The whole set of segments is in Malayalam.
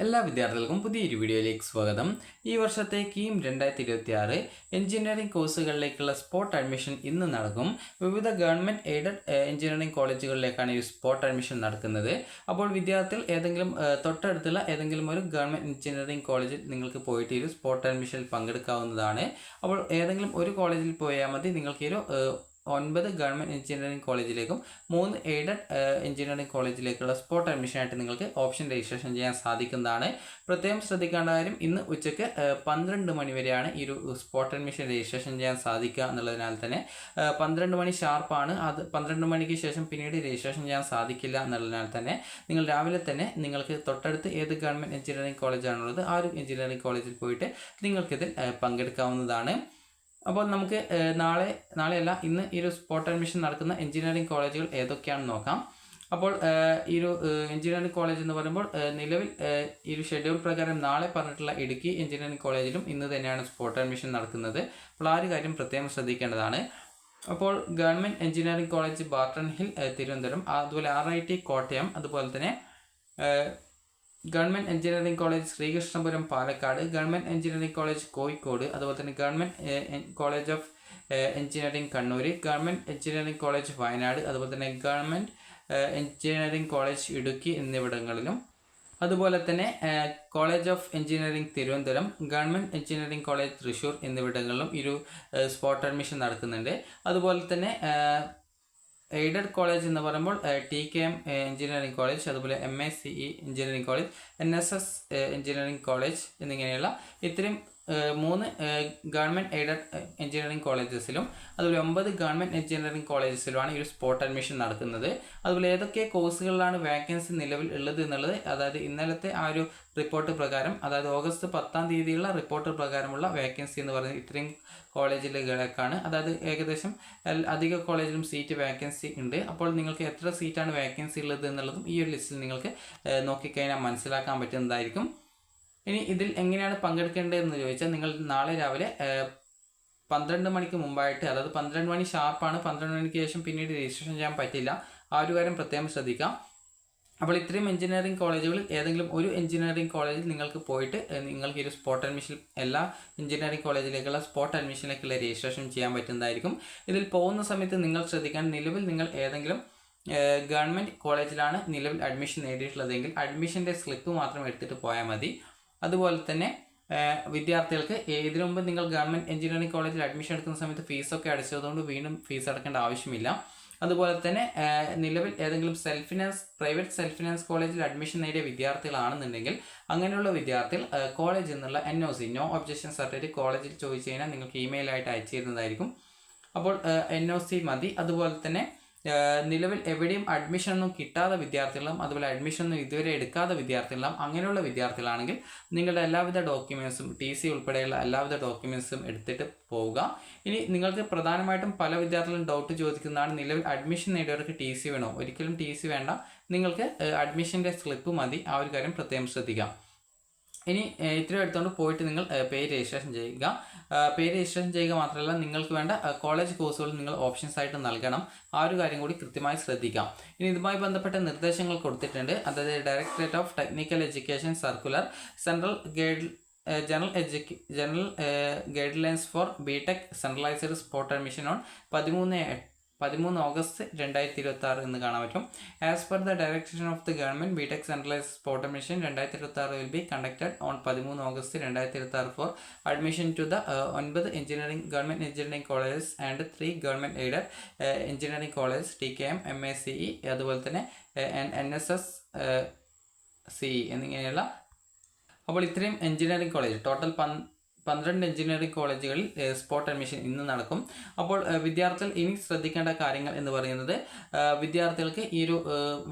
എല്ലാ വിദ്യാർത്ഥികൾക്കും പുതിയൊരു വീഡിയോയിലേക്ക് സ്വാഗതം. ഈ വർഷത്തെ കീം 2026 എഞ്ചിനീയറിംഗ് കോഴ്സുകളിലേക്കുള്ള സ്പോട്ട് അഡ്മിഷൻ ഇന്ന് നടക്കും. വിവിധ ഗവൺമെൻറ് എയ്ഡഡ് എഞ്ചിനീയറിംഗ് കോളേജുകളിലേക്കാണ് ഈ സ്പോട്ട് അഡ്മിഷൻ നടക്കുന്നത്. അപ്പോൾ വിദ്യാർത്ഥികൾ ഏതെങ്കിലും തൊട്ടടുത്തുള്ള ഏതെങ്കിലും ഒരു ഗവൺമെൻറ് എഞ്ചിനീയറിംഗ് കോളേജിൽ നിങ്ങൾക്ക് പോയിട്ട് ഈ സ്പോട്ട് അഡ്മിഷനിൽ പങ്കെടുക്കാവുന്നതാണ്. അപ്പോൾ ഏതെങ്കിലും ഒരു കോളേജിൽ പോയാൽ മതി. നിങ്ങൾക്ക് ഈ 9 ഗവൺമെൻറ് എഞ്ചിനീയറിംഗ് കോളേജിലേക്കും 3 എയ്ഡഡ് എഞ്ചിനീയറിംഗ് കോളേജിലേക്കുള്ള സ്പോട്ട് അഡ്മിഷനായിട്ട് നിങ്ങൾക്ക് ഓപ്ഷൻ രജിസ്ട്രേഷൻ ചെയ്യാൻ സാധിക്കുന്നതാണ്. പ്രത്യേകം ശ്രദ്ധിക്കേണ്ട കാര്യം, ഇന്ന് ഉച്ചയ്ക്ക് 12 മണി വരെയാണ് ഈ ഒരു സ്പോട്ട് അഡ്മിഷൻ രജിസ്ട്രേഷൻ ചെയ്യാൻ സാധിക്കുക എന്നുള്ളതിനാൽ തന്നെ 12 മണി ഷാർപ്പാണ്. അത് 12 മണിക്ക് ശേഷം പിന്നീട് രജിസ്ട്രേഷൻ ചെയ്യാൻ സാധിക്കില്ല എന്നുള്ളതിനാൽ തന്നെ നിങ്ങൾ രാവിലെ തന്നെ നിങ്ങൾക്ക് തൊട്ടടുത്ത് ഏത് ഗവൺമെൻറ് എഞ്ചിനീയറിംഗ് കോളേജാണുള്ളത് ആ ഒരു എഞ്ചിനീയറിംഗ് കോളേജിൽ പോയിട്ട് നിങ്ങൾക്കിതിൽ പങ്കെടുക്കാവുന്നതാണ്. അപ്പോൾ നമുക്ക് നാളെയല്ല ഇന്ന് ഈ ഒരു സ്പോട്ട് അഡ്മിഷൻ നടക്കുന്ന എഞ്ചിനീയറിംഗ് കോളേജുകൾ ഏതൊക്കെയാണെന്ന് നോക്കാം. അപ്പോൾ ഈ ഒരു എഞ്ചിനീയറിംഗ് കോളേജ് എന്ന് പറയുമ്പോൾ നിലവിൽ ഈ ഒരു ഷെഡ്യൂൾ പ്രകാരം നാളെ പറഞ്ഞിട്ടുള്ള ഇടുക്കി എഞ്ചിനീയറിംഗ് കോളേജിലും ഇന്ന് തന്നെയാണ് സ്പോട്ട് അഡ്മിഷൻ നടക്കുന്നത്. അപ്പോൾ ആ ഒരു കാര്യം പ്രത്യേകം ശ്രദ്ധിക്കേണ്ടതാണ്. അപ്പോൾ government engineering college Barton hill Thiruvananthapuram, അതുപോലെ RIT കോട്ടയം, അതുപോലെ തന്നെ government engineering college Sreekrishnapuram Palakkad, government engineering college Kozhikode, അതുപോലെ തന്നെ government college of engineering Kannur, government engineering college Wayanad, അതുപോലെ തന്നെ ഗവൺമെൻറ് എഞ്ചിനീയറിംഗ് കോളേജ് ഇടുക്കി എന്നിവിടങ്ങളിലും, അതുപോലെ തന്നെ college of engineering Thiruvananthapuram, government engineering college Thrissur എന്നിവിടങ്ങളിലും ഈ ഒരു സ്പോട്ട് അഡ്മിഷൻ നടക്കുന്നുണ്ട്. അതുപോലെ തന്നെ എയ്ഡഡ് കോളേജ് എന്ന് പറയുമ്പോൾ TKM എഞ്ചിനീയറിംഗ് കോളേജ്, അതുപോലെ MACE engineering college, NSS engineering college എന്നിങ്ങനെയുള്ള ഇത്രയും 3 ഗവൺമെൻറ് എയ്ഡഡ് എഞ്ചിനീയറിംഗ് കോളേജസിലും അതുപോലെ 9 ഗവൺമെൻറ് എഞ്ചിനീയറിംഗ് കോളേജസിലുമാണ് ഈ ഒരു സ്പോട്ട് അഡ്മിഷൻ നടക്കുന്നത്. അതുപോലെ ഏതൊക്കെ കോഴ്സുകളിലാണ് വേക്കൻസി നിലവിൽ ഉള്ളത് എന്നുള്ളത്, അതായത് ഇന്നലത്തെ ആ ഒരു റിപ്പോർട്ട് പ്രകാരം, അതായത് ഓഗസ്റ്റ് 10-ാം തീയതിയുള്ള റിപ്പോർട്ട് പ്രകാരമുള്ള വേക്കൻസി എന്ന് പറയുന്നത് ഇത്രയും കോളേജിലേക്കാണ്. അതായത് ഏകദേശം അധിക കോളേജിലും സീറ്റ് വേക്കൻസി ഉണ്ട്. അപ്പോൾ നിങ്ങൾക്ക് എത്ര സീറ്റാണ് വേക്കൻസി ഉള്ളത് എന്നുള്ളതും ഈ ഒരു ലിസ്റ്റിൽ നിങ്ങൾക്ക് നോക്കിക്കഴിഞ്ഞാൽ മനസ്സിലാക്കാൻ പറ്റുന്നതായിരിക്കും. ഇനി ഇതിൽ എങ്ങനെയാണ് പങ്കെടുക്കേണ്ടതെന്ന് ചോദിച്ചാൽ, നിങ്ങൾ നാളെ രാവിലെ 12 മണിക്ക് മുമ്പായിട്ട്, അതായത് 12 മണി ഷാർപ്പാണ്, 12 മണിക്ക് ശേഷം പിന്നീട് രജിസ്ട്രേഷൻ ചെയ്യാൻ പറ്റില്ല. ആ ഒരു കാര്യം പ്രത്യേകം ശ്രദ്ധിക്കാം. അപ്പോൾ ഇത്രയും എഞ്ചിനീയറിംഗ് കോളേജുകളിൽ ഏതെങ്കിലും ഒരു എഞ്ചിനീയറിംഗ് കോളേജിൽ നിങ്ങൾക്ക് പോയിട്ട് നിങ്ങൾക്ക് ഈ ഒരു സ്പോട്ട് അഡ്മിഷൻ എല്ലാ എഞ്ചിനീയറിംഗ് കോളേജിലേക്കുള്ള സ്പോട്ട് അഡ്മിഷനിലേക്കുള്ള രജിസ്ട്രേഷൻ ചെയ്യാൻ പറ്റുന്നതായിരിക്കും. ഇതിൽ പോകുന്ന സമയത്ത് നിങ്ങൾ ശ്രദ്ധിക്കാൻ, നിലവിൽ നിങ്ങൾ ഏതെങ്കിലും ഗവൺമെൻറ് കോളേജിലാണ് നിലവിൽ അഡ്മിഷൻ നേടിയിട്ടുള്ളതെങ്കിൽ അഡ്മിഷൻ്റെ സ്ലിപ്പ് മാത്രം എടുത്തിട്ട് പോയാൽ മതി. അതുപോലെ തന്നെ വിദ്യാർത്ഥികൾക്ക് ഇതിനു മുമ്പ് നിങ്ങൾ ഗവൺമെൻറ് എഞ്ചിനീയറിംഗ് കോളേജിൽ അഡ്മിഷൻ എടുക്കുന്ന സമയത്ത് ഫീസൊക്കെ അടച്ചതുകൊണ്ട് വീണ്ടും ഫീസ് അടക്കേണ്ട ആവശ്യമില്ല. അതുപോലെ തന്നെ നിലവിൽ ഏതെങ്കിലും പ്രൈവറ്റ് സെൽഫ് ഫിനാൻസ് കോളേജിൽ അഡ്മിഷൻ നേടിയ വിദ്യാർത്ഥികളാണെന്നുണ്ടെങ്കിൽ അങ്ങനെയുള്ള വിദ്യാർത്ഥികൾ കോളേജിൽ നിന്നുള്ള NOC നോ ഒബ്ജക്ഷൻ സർട്ടിഫിക്കറ്റ് കോളേജിൽ ചോദിച്ചു കഴിഞ്ഞാൽ നിങ്ങൾക്ക് ഇമെയിലായിട്ട് അയച്ചു തരുന്നതായിരിക്കും. അപ്പോൾ NOC മതി. അതുപോലെ തന്നെ നിലവിൽ എവിടെയും അഡ്മിഷനൊന്നും കിട്ടാത്ത വിദ്യാർത്ഥികളും അതുപോലെ അഡ്മിഷനൊന്നും ഇതുവരെ എടുക്കാത്ത വിദ്യാർത്ഥികളും അങ്ങനെയുള്ള വിദ്യാർത്ഥികളാണെങ്കിൽ നിങ്ങളുടെ എല്ലാവിധ ഡോക്യുമെൻറ്റ്സും TC ഉൾപ്പെടെയുള്ള എല്ലാവിധ ഡോക്യുമെൻറ്റ്സും എടുത്തിട്ട് പോവുക. ഇനി നിങ്ങൾക്ക് പ്രധാനമായിട്ടും പല വിദ്യാർത്ഥികളും ഡൗട്ട് ചോദിക്കുന്നതാണ്, നിലവിൽ അഡ്മിഷൻ നേടിയവർക്ക് TC വേണോ? ഒരിക്കലും TC വേണ്ട, നിങ്ങൾക്ക് അഡ്മിഷൻ്റെ സ്ലിപ്പ് മതി. ആ ഒരു കാര്യം പ്രത്യേകം ശ്രദ്ധിക്കാം. ഇനി ഇത്രയും എടുത്തുകൊണ്ട് പോയിട്ട് നിങ്ങൾ പേര് രജിസ്ട്രേഷൻ ചെയ്യുക. പേര് രജിസ്ട്രേഷൻ ചെയ്യുക മാത്രമല്ല, നിങ്ങൾക്ക് വേണ്ട കോളേജ് കോഴ്സുകൾ നിങ്ങൾ ഓപ്ഷൻസ് ആയിട്ട് നൽകണം. ആ ഒരു കാര്യം കൂടി കൃത്യമായി ശ്രദ്ധിക്കാം. ഇനി ഇതുമായി ബന്ധപ്പെട്ട നിർദ്ദേശങ്ങൾ കൊടുത്തിട്ടുണ്ട്. അതായത് directorate of technical education circular central general guidelines for BTech centralised spot admission on 13 August 2026 എന്ന് കാണാൻ പറ്റും. As per the direction of the government, BTech centralised spot admission 2026 will be conducted on 13 August 2026 for admission to the 9 government engineering colleges and 3 government aided engineering college TKM, MACE, അതുപോലെ തന്നെ NSS CE എന്നിങ്ങനെയുള്ള. അപ്പോൾ ഇത്രയും എഞ്ചിനീയറിംഗ് കോളേജ് ടോട്ടൽ 12 എഞ്ചിനീയറിംഗ് കോളേജുകളിൽ സ്പോട്ട് അഡ്മിഷൻ ഇന്ന് നടക്കും. അപ്പോൾ വിദ്യാർത്ഥികൾ ഇനി ശ്രദ്ധിക്കേണ്ട കാര്യങ്ങൾ എന്ന് പറയുന്നത്, വിദ്യാർത്ഥികൾക്ക് ഈ ഒരു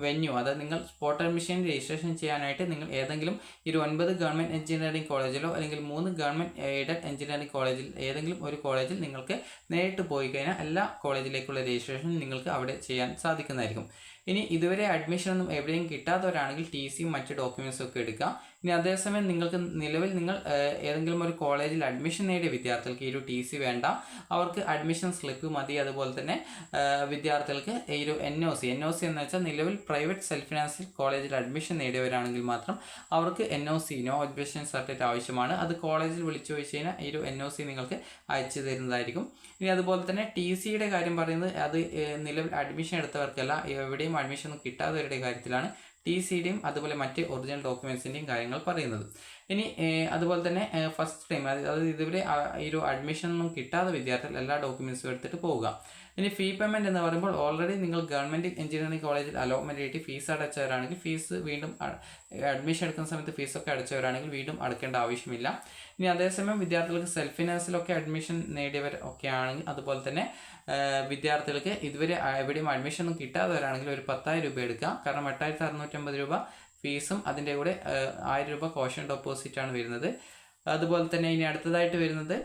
വെന്യൂ, അതായത് നിങ്ങൾ സ്പോട്ട് അഡ്മിഷൻ രജിസ്ട്രേഷൻ ചെയ്യാനായിട്ട് നിങ്ങൾ ഏതെങ്കിലും 9 ഗവൺമെൻറ് എഞ്ചിനീയറിംഗ് കോളേജിലോ അല്ലെങ്കിൽ 3 ഗവൺമെൻറ് എയ്ഡഡ് എഞ്ചിനീയറിംഗ് കോളേജിൽ ഏതെങ്കിലും ഒരു കോളേജിൽ നിങ്ങൾക്ക് നേരിട്ട് പോയി കഴിഞ്ഞാൽ എല്ലാ കോളേജിലേക്കുള്ള രജിസ്ട്രേഷൻ നിങ്ങൾക്ക് അവിടെ ചെയ്യാൻ സാധിക്കുന്നതായിരിക്കും. ഇനി ഇതുവരെ അഡ്മിഷൻ ഒന്നും എവിടെയും കിട്ടാത്തവരാണെങ്കിൽ ടി സിയും മറ്റ് ഡോക്യുമെൻസും ഒക്കെ എടുക്കുക. ഇനി അതേസമയം നിങ്ങൾക്ക് നിലവിൽ നിങ്ങൾ ഏതെങ്കിലും ഒരു കോളേജിൽ അഡ്മിഷൻ നേടിയ വിദ്യാർത്ഥികൾക്ക് ഈ ഒരു ടി സി വേണ്ട, അവർക്ക് അഡ്മിഷൻ സ്ലിപ്പ് മതി. അതുപോലെ തന്നെ വിദ്യാർത്ഥികൾക്ക് ഈ ഒരു NOC എന്ന് വെച്ചാൽ നിലവിൽ പ്രൈവറ്റ് സെൽഫ് ഫിനാൻഷ്യൽ കോളേജിൽ അഡ്മിഷൻ നേടിയവരാണെങ്കിൽ മാത്രം അവർക്ക് NOC നോ ഒബ്ജക്ഷൻ സർട്ടിഫിക്കറ്റ് ആവശ്യമാണ്. അത് കോളേജിൽ വിളിച്ചു ചോദിച്ചു കഴിഞ്ഞാൽ ഈ ഒരു NOC നിങ്ങൾക്ക് അയച്ചു തരുന്നതായിരിക്കും. ഇനി അതുപോലെ തന്നെ ടി സിയുടെ കാര്യം പറയുന്നത് അത് നിലവിൽ അഡ്മിഷൻ എടുത്തവർക്കല്ല, എവിടെയും അഡ്മിഷൻ ഒന്നും കിട്ടാത്തവരുടെ കാര്യത്തിലാണ് ടി സിയുടെയും അതുപോലെ മറ്റ് ഒറിജിനൽ ഡോക്യുമെൻസിൻ്റെയും കാര്യങ്ങൾ പറയുന്നത്. ഇനി അതുപോലെ തന്നെ ഫസ്റ്റ് ടൈം അതായത് ഇതുവരെ ഈ ഒരു അഡ്മിഷൻ ഒന്നും കിട്ടാത്ത വിദ്യാർത്ഥികൾ എല്ലാ ഡോക്യുമെൻറ്റ്സും എടുത്തിട്ട് പോവുക. ഇനി ഫീ പേയ്മെൻറ്റ് എന്ന് പറയുമ്പോൾ ഓൾറെഡി നിങ്ങൾ ഗവൺമെൻറ് എഞ്ചിനീയറിംഗ് കോളേജിൽ അലോട്ട്മെൻറ്റ് ആയിട്ട് ഫീസ് അടച്ചവരാണെങ്കിൽ ഫീസ് വീണ്ടും അഡ്മിഷൻ എടുക്കുന്ന സമയത്ത് ഫീസൊക്കെ അടച്ചവരാണെങ്കിൽ വീണ്ടും അടയ്ക്കേണ്ട ആവശ്യമില്ല. ഇനി അതേസമയം വിദ്യാർത്ഥികൾക്ക് സെൽഫ് ഫിനാൻസിലൊക്കെ അഡ്മിഷൻ നേടിയവർ ഒക്കെ ആണെങ്കിൽ അതുപോലെ തന്നെ വിദ്യാർത്ഥികൾക്ക് ഇതുവരെ എവിടെയും അഡ്മിഷൻ ഒന്നും കിട്ടാത്തവരാണെങ്കിൽ ഒരു 10,000 രൂപ എടുക്കുക. കാരണം 8,650 രൂപ ഫീസും അതിൻ്റെ കൂടെ 1000 രൂപ കോഷൻ ഡെപ്പോസിറ്റാണ് വരുന്നത്. അതുപോലെ തന്നെ ഇനി അടുത്തതായിട്ട് വരുന്നത്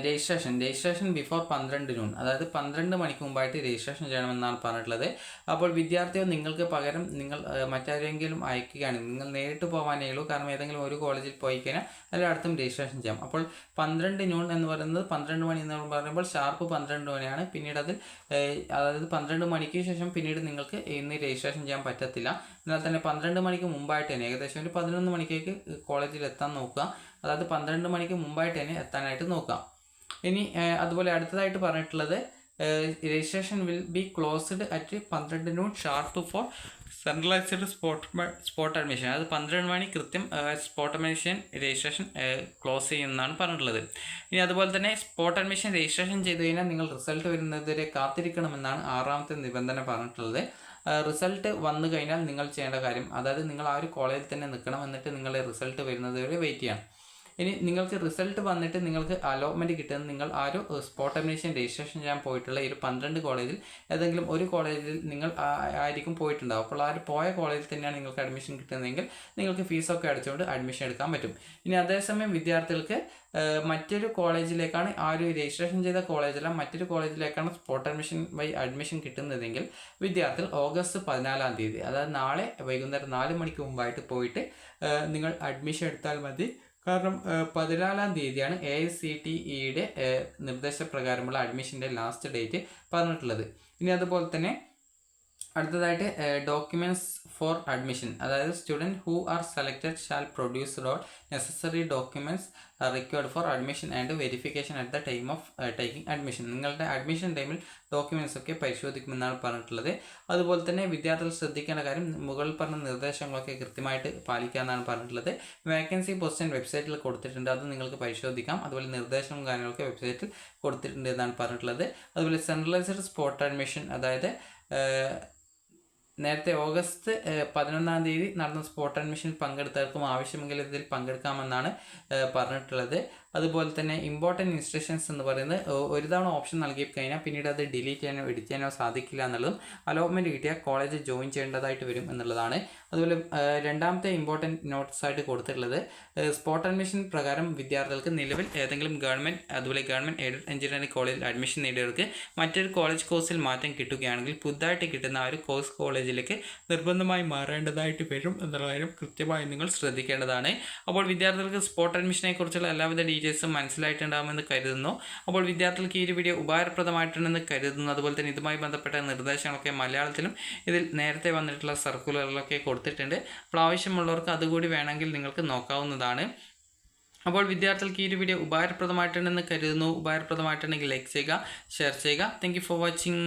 രജിസ്ട്രേഷൻ ബിഫോർ 12 noon, അതായത് 12 മണിക്ക് മുമ്പായിട്ട് രജിസ്ട്രേഷൻ ചെയ്യണമെന്നാണ് പറഞ്ഞിട്ടുള്ളത്. അപ്പോൾ വിദ്യാർത്ഥികൾ നിങ്ങൾക്ക് പകരം നിങ്ങൾ മറ്റാരെങ്കിലും അയക്കുകയാണെങ്കിൽ നിങ്ങൾ നേരിട്ട് പോകാനേ ഉള്ളൂ. കാരണം ഏതെങ്കിലും ഒരു കോളേജിൽ പോയി കഴിഞ്ഞാൽ എല്ലായിടത്തും രജിസ്ട്രേഷൻ ചെയ്യാം. അപ്പോൾ 12 noon എന്ന് പറയുന്നത് 12 മണി എന്ന് പറയുമ്പോൾ ഷാർപ്പ് 12 മണിയാണ്. പിന്നീട് അതായത് 12 മണിക്ക് ശേഷം പിന്നീട് നിങ്ങൾക്ക് ഇന്ന് രജിസ്ട്രേഷൻ ചെയ്യാൻ പറ്റത്തില്ല. എന്നാൽ തന്നെ 12 മണിക്ക് മുമ്പായിട്ട് തന്നെ ഏകദേശം ഒരു 11 മണിക്കേക്ക് കോളേജിൽ എത്താൻ നോക്കുക. അതായത് 12 മണിക്ക് മുമ്പായിട്ട് തന്നെ എത്താനായിട്ട് നോക്കാം. ഇനി അതുപോലെ അടുത്തതായിട്ട് പറഞ്ഞിട്ടുള്ളത് registration will be closed at 12 noon sharp for centralised spot admission. അതായത് 12 മണി കൃത്യം സ്പോട്ട് അഡ്മിഷൻ രജിസ്ട്രേഷൻ ക്ലോസ് ചെയ്യുമെന്നാണ് പറഞ്ഞിട്ടുള്ളത്. ഇനി അതുപോലെ തന്നെ സ്പോട്ട് അഡ്മിഷൻ രജിസ്ട്രേഷൻ ചെയ്ത് കഴിഞ്ഞാൽ നിങ്ങൾ റിസൾട്ട് വരുന്നതുവരെ കാത്തിരിക്കണമെന്നാണ് 6ാമത്തെ നിബന്ധന പറഞ്ഞിട്ടുള്ളത്. റിസൾട്ട് വന്നു കഴിഞ്ഞാൽ നിങ്ങൾ ചെയ്യേണ്ട കാര്യം, അതായത് നിങ്ങൾ ആ ഒരു കോളേജിൽ തന്നെ നിൽക്കണം. എന്നിട്ട് നിങ്ങളുടെ റിസൾട്ട് വരുന്നത് വരെ വെയിറ്റ് ചെയ്യണം. ഇനി നിങ്ങൾക്ക് റിസൾട്ട് വന്നിട്ട് നിങ്ങൾക്ക് അലോട്ട്മെൻറ്റ് കിട്ടുന്നത് നിങ്ങൾ ആ ഒരു സ്പോട്ട് അഡ്മിഷൻ രജിസ്ട്രേഷൻ ചെയ്യാൻ പോയിട്ടുള്ള ഈ ഒരു 12 കോളേജിൽ ഏതെങ്കിലും ഒരു കോളേജിൽ നിങ്ങൾ ആയിരിക്കും പോയിട്ടുണ്ടാവും. അപ്പോൾ ആ ഒരു പോയ കോളേജിൽ തന്നെയാണ് നിങ്ങൾക്ക് അഡ്മിഷൻ കിട്ടുന്നതെങ്കിൽ നിങ്ങൾക്ക് ഫീസൊക്കെ അടച്ചുകൊണ്ട് അഡ്മിഷൻ എടുക്കാൻ പറ്റും. ഇനി അതേസമയം വിദ്യാർത്ഥികൾക്ക് മറ്റൊരു കോളേജിലേക്കാണ് ആ ഒരു രജിസ്ട്രേഷൻ ചെയ്ത കോളേജല്ല മറ്റൊരു കോളേജിലേക്കാണ് സ്പോട്ട് അഡ്മിഷൻ വഴി അഡ്മിഷൻ കിട്ടുന്നതെങ്കിൽ വിദ്യാർത്ഥികൾ ഓഗസ്റ്റ് 14-ാം തീയതി അതായത് നാളെ വൈകുന്നേരം 4 മണിക്ക് മുമ്പായിട്ട് പോയിട്ട് നിങ്ങൾ അഡ്മിഷൻ എടുത്താൽ മതി. കാരണം 14-ാം തീയതിയാണ് AICTEയുടെ നിർദ്ദേശപ്രകാരമുള്ള അഡ്മിഷൻ്റെ ലാസ്റ്റ് ഡേറ്റ് പറഞ്ഞിട്ടുള്ളത്. ഇനി അതുപോലെ തന്നെ അടുത്തതായിട്ട് ഡോക്യുമെൻറ്റ്സ് ഫോർ അഡ്മിഷൻ, അതായത് student who are selected shall produce all necessary documents required for admission and verification at the time of taking admission. നിങ്ങളുടെ അഡ്മിഷൻ ടൈമിൽ ഡോക്യുമെൻറ്റ്സ് ഒക്കെ പരിശോധിക്കുമെന്നാണ് പറഞ്ഞിട്ടുള്ളത്. അതുപോലെ തന്നെ വിദ്യാർത്ഥികൾ ശ്രദ്ധിക്കേണ്ട കാര്യം മുകളിൽ പറഞ്ഞ നിർദ്ദേശങ്ങളൊക്കെ കൃത്യമായിട്ട് പാലിക്കാമെന്നാണ് പറഞ്ഞിട്ടുള്ളത്. വേക്കൻസി പോസ്റ്റ് വെബ്സൈറ്റിൽ കൊടുത്തിട്ടുണ്ട്, അത് നിങ്ങൾക്ക് പരിശോധിക്കാം. അതുപോലെ നിർദ്ദേശങ്ങളും കാര്യങ്ങളൊക്കെ വെബ്സൈറ്റിൽ കൊടുത്തിട്ടുണ്ട് എന്നാണ് പറഞ്ഞിട്ടുള്ളത്. അതുപോലെ സെൻട്രലൈസ്ഡ് സ്പോട്ട് അഡ്മിഷൻ, അതായത് നേരത്തെ ഓഗസ്റ്റ് 11-ാം തീയതി നടന്ന സ്പോട്ട് അഡ്മിഷനിൽ പങ്കെടുത്തവർക്കും ആവശ്യമെങ്കിൽ ഇതിൽ പങ്കെടുക്കാമെന്നാണ് പറഞ്ഞിട്ടുള്ളത്. അതുപോലെ തന്നെ ഇമ്പോർട്ടൻറ്റ് ഇൻസ്ട്രക്ഷൻസ് എന്ന് പറയുന്നത് ഒരു തവണ ഓപ്ഷൻ നൽകി കഴിഞ്ഞാൽ പിന്നീട് അത് ഡിലീറ്റ് ചെയ്യാനോ എഡിറ്റ് ചെയ്യാനോ സാധിക്കില്ല എന്നുള്ളതും അലോട്ട്മെൻറ്റ് കിട്ടിയാൽ കോളേജ് ജോയിൻ ചെയ്യേണ്ടതായിട്ട് വരും എന്നുള്ളതാണ്. അതുപോലെ രണ്ടാമത്തെ ഇമ്പോർട്ടൻറ്റ് നോട്ട്സ് ആയിട്ട് കൊടുത്തിട്ടുള്ളത് സ്പോട്ട് അഡ്മിഷൻ പ്രകാരം വിദ്യാർത്ഥികൾക്ക് നിലവിൽ ഏതെങ്കിലും ഗവൺമെൻറ് അതുപോലെ ഗവൺമെൻറ് എയ്ഡഡ് എഞ്ചിനീയറിംഗ് കോളേജിൽ അഡ്മിഷൻ നേടിയവർക്ക് മറ്റൊരു കോളേജ് കോഴ്സിൽ മാറ്റം കിട്ടുകയാണെങ്കിൽ പുതുതായിട്ട് കിട്ടുന്ന ആ ഒരു കോഴ്സ് കോളേജിലേക്ക് നിർബന്ധമായി മാറേണ്ടതായിട്ട് വരും എന്നുള്ള കാര്യം കൃത്യമായി നിങ്ങൾ ശ്രദ്ധിക്കേണ്ടതാണ്. അപ്പോൾ വിദ്യാർത്ഥികൾക്ക് സ്പോട്ട് അഡ്മിഷനെ കുറിച്ചുള്ള എല്ലാവിധ ഡീറ്റെയിൽസും മനസ്സിലായിട്ടുണ്ടാകുമെന്ന് കരുതുന്നു. അപ്പോൾ വിദ്യാർത്ഥികൾക്ക് ഈ ഒരു വീഡിയോ ഉപകാരപ്രദമായിട്ടുണ്ടെന്ന് കരുതുന്നു. അതുപോലെ തന്നെ ഇതുമായി ബന്ധപ്പെട്ട നിർദ്ദേശങ്ങളൊക്കെ മലയാളത്തിലും ഇതിൽ നേരത്തെ വന്നിട്ടുള്ള സർക്കുലറിലൊക്കെ കൊടുത്തിട്ടുണ്ട്. അപ്പോൾ ആവശ്യമുള്ളവർക്ക് അതുകൂടി വേണമെങ്കിൽ നിങ്ങൾക്ക് നോക്കാവുന്നതാണ്. അപ്പോൾ വിദ്യാർത്ഥികൾക്ക് ഈ ഒരു വീഡിയോ ഉപകാരപ്രദമായിട്ടുണ്ടെന്ന് കരുതുന്നു. ഉപകാരപ്രദമായിട്ടുണ്ടെങ്കിൽ ലൈക്ക് ചെയ്യുക, ഷെയർ ചെയ്യുക. Thank you for watching.